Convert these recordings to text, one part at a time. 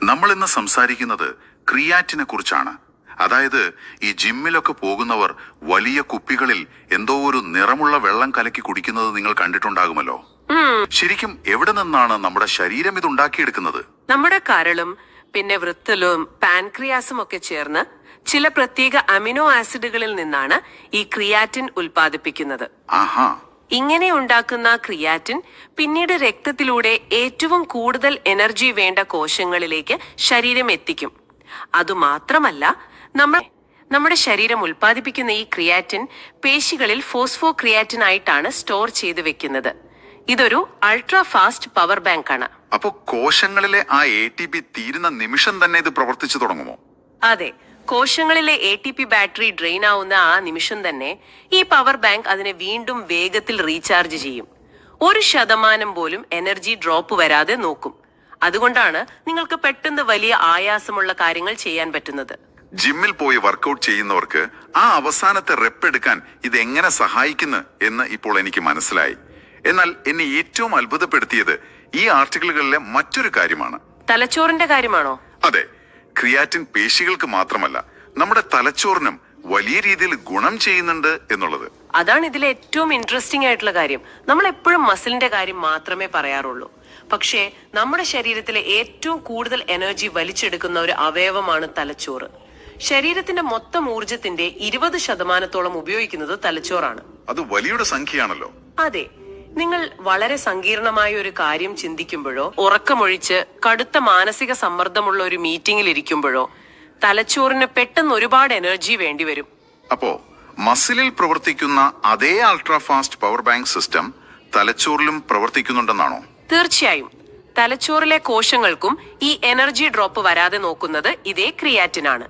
നമ്മൾ ഇന്ന് സംസാരിക്കുന്നത് ക്രിയാറ്റിനെ കുറിച്ചാണ്. അതായത് ഈ ജിമ്മിലൊക്കെ പോകുന്നവർ വലിയ കുപ്പികളിൽ എന്തോ ഒരു നിറമുള്ള വെള്ളം കലക്കി കുടിക്കുന്നത് നിങ്ങൾ കണ്ടിട്ടുണ്ടാകുമല്ലോ. ശരിക്കും എവിടെ നിന്നാണ് നമ്മുടെ ശരീരം ഇത് ഉണ്ടാക്കിയെടുക്കുന്നത്? നമ്മുടെ കരളും പിന്നെ വൃത്തലും പാൻക്രിയാസും ഒക്കെ ചേർന്ന് ചില പ്രത്യേക അമിനോ ആസിഡുകളിൽ നിന്നാണ് ഈ ക്രിയാറ്റിൻ ഉൽപ്പാദിപ്പിക്കുന്നത്. ആഹാ. ഇങ്ങനെ ഉണ്ടാക്കുന്ന ക്രിയാറ്റിൻ പിന്നീട് രക്തത്തിലൂടെ ഏറ്റവും കൂടുതൽ എനർജി വേണ്ട കോശങ്ങളിലേക്ക് ശരീരം എത്തിക്കും. അതുമാത്രമല്ല, നമ്മുടെ ശരീരം ഉൽപ്പാദിപ്പിക്കുന്ന ഈ ക്രിയാറ്റിൻ പേശികളിൽ ഫോസ്ഫോ ക്രിയാറ്റിൻ ആയിട്ടാണ് സ്റ്റോർ ചെയ്ത് വെക്കുന്നത്. ഇതൊരു അൾട്രാ ഫാസ്റ്റ് പവർ ബാങ്ക് ആണ്. അപ്പോ കോശങ്ങളിലെ ആ ATP തീരുന്ന നിമിഷം തന്നെ ഇത് പ്രവർത്തിച്ചു തുടങ്ങുമോ? അതെ, കോശങ്ങളിലെ ATP ബാറ്ററി ഡ്രെയിൻ ആവുന്ന ആ നിമിഷം തന്നെ ഈ പവർ ബാങ്ക് അതിനെ വീണ്ടും വേഗത്തിൽ റീചാർജ് ചെയ്യും. 1% പോലും എനർജി ഡ്രോപ്പ് വരാതെ നോക്കും. അതുകൊണ്ടാണ് നിങ്ങൾക്ക് പെട്ടെന്ന് വലിയ ആയാസമുള്ള കാര്യങ്ങൾ ചെയ്യാൻ പറ്റുന്നത്. ജിമ്മിൽ പോയി വർക്കൗട്ട് ചെയ്യുന്നവർക്ക് ആ അവസാനത്തെ റെപ്പ് എടുക്കാൻ ഇത് എങ്ങനെ സഹായിക്കുന്നു എന്ന് ഇപ്പോൾ എനിക്ക് മനസ്സിലായി. എന്നാൽ എന്നെ ഏറ്റവും അത്ഭുതപ്പെടുത്തിയത് ഈ ആർട്ടിക്കിളുകളിലെ മറ്റൊരു കാര്യമാണ്. തലച്ചോറിന്റെ കാര്യമാണോ? അതെ, ക്രിയാറ്റിൻ പേശികൾക്ക് മാത്രമല്ല നമ്മുടെ തലച്ചോറിനും വലിയ രീതിയിൽ ഗുണം ചെയ്യുന്നുണ്ട് എന്നുള്ളത്. അതാണ് ഇതിലെ ഏറ്റവും ഇൻട്രസ്റ്റിംഗ് ആയിട്ടുള്ള കാര്യം. നമ്മൾ എപ്പോഴും മസിലിന്റെ കാര്യം മാത്രമേ പറയാറുള്ളൂ. പക്ഷേ നമ്മുടെ ശരീരത്തിലെ ഏറ്റവും കൂടുതൽ എനർജി വലിച്ചെടുക്കുന്ന ഒരു അവയവമാണ് തലച്ചോറ്. ശരീരത്തിന്റെ മൊത്തം ഊർജത്തിന്റെ 20% ഉപയോഗിക്കുന്നത് തലച്ചോറാണ്. അത് വലിയൊരു സംഖ്യയാണല്ലോ. അതെ, നിങ്ങൾ വളരെ സങ്കീർണമായ ഒരു കാര്യം ചിന്തിക്കുമ്പോഴോ ഉറക്കമൊഴിച്ച് കടുത്ത മാനസിക സമ്മർദ്ദമുള്ള ഒരു മീറ്റിംഗിൽ ഇരിക്കുമ്പോഴോ തലച്ചോറിന് പെട്ടെന്ന് ഒരുപാട് എനർജി വേണ്ടിവരും. അപ്പോ മസിലിൽ പ്രവർത്തിക്കുന്ന അതേ ultra fast power bank system തലച്ചോറിലും പ്രവർത്തിക്കുന്നുണ്ടെന്നാണോ? തീർച്ചയായും. തലച്ചോറിലെ കോശങ്ങൾക്കും ഈ എനർജി ഡ്രോപ്പ് വരാതെ നോക്കുന്നത് ഇതേ ക്രിയാറ്റിനാണ്.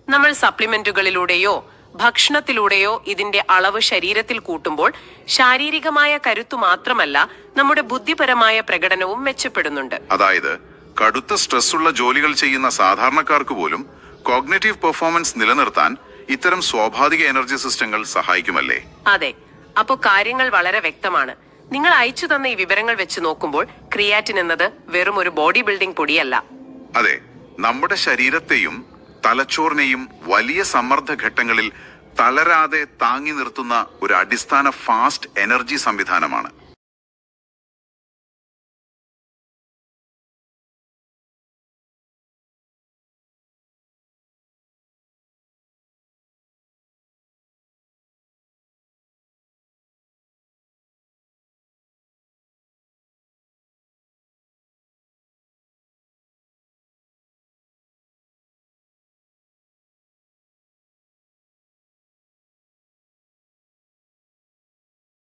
നമ്മൾ സപ്ലിമെന്റുകളിലൂടെയോ ഭക്ഷണത്തിലൂടെയോ ഇതിന്റെ അളവ് ശരീരത്തിൽ കൂട്ടുമ്പോൾ ശാരീരികമായ കരുത്തു മാത്രമല്ല നമ്മുടെ ബുദ്ധിപരമായ പ്രകടനവും മെച്ചപ്പെടുന്നുണ്ട്. അതായത് കടുത്ത സ്ട്രെസ് ഉള്ള ജോലികൾ ചെയ്യുന്ന സാധാരണക്കാർക്ക് പോലും കോഗ്നിറ്റീവ് പെർഫോമൻസ് നിലനിർത്താൻ ഇത്തരം സ്വാഭാവിക എനർജി സിസ്റ്റങ്ങൾ സഹായിക്കുമല്ലേ? അതെ, അപ്പോ കാര്യങ്ങൾ വളരെ വ്യക്തമാണ്. നിങ്ങൾ അയച്ചു തന്ന ഈ വിവരങ്ങൾ വെച്ച് നോക്കുമ്പോൾ ക്രിയാറ്റിൻ എന്നത് വെറും ഒരു ബോഡി ബിൽഡിംഗ് പൊടിയല്ല. അതെ, നമ്മുടെ ശരീരത്തെയും തലച്ചോറിനെയും വലിയ സമ്മർദ്ദ ഘട്ടങ്ങളിൽ തളരാതെ താങ്ങി നിർത്തുന്ന ഒരു അടിസ്ഥാന ഫാസ്റ്റ് എനർജി സംവിധാനമാണ്.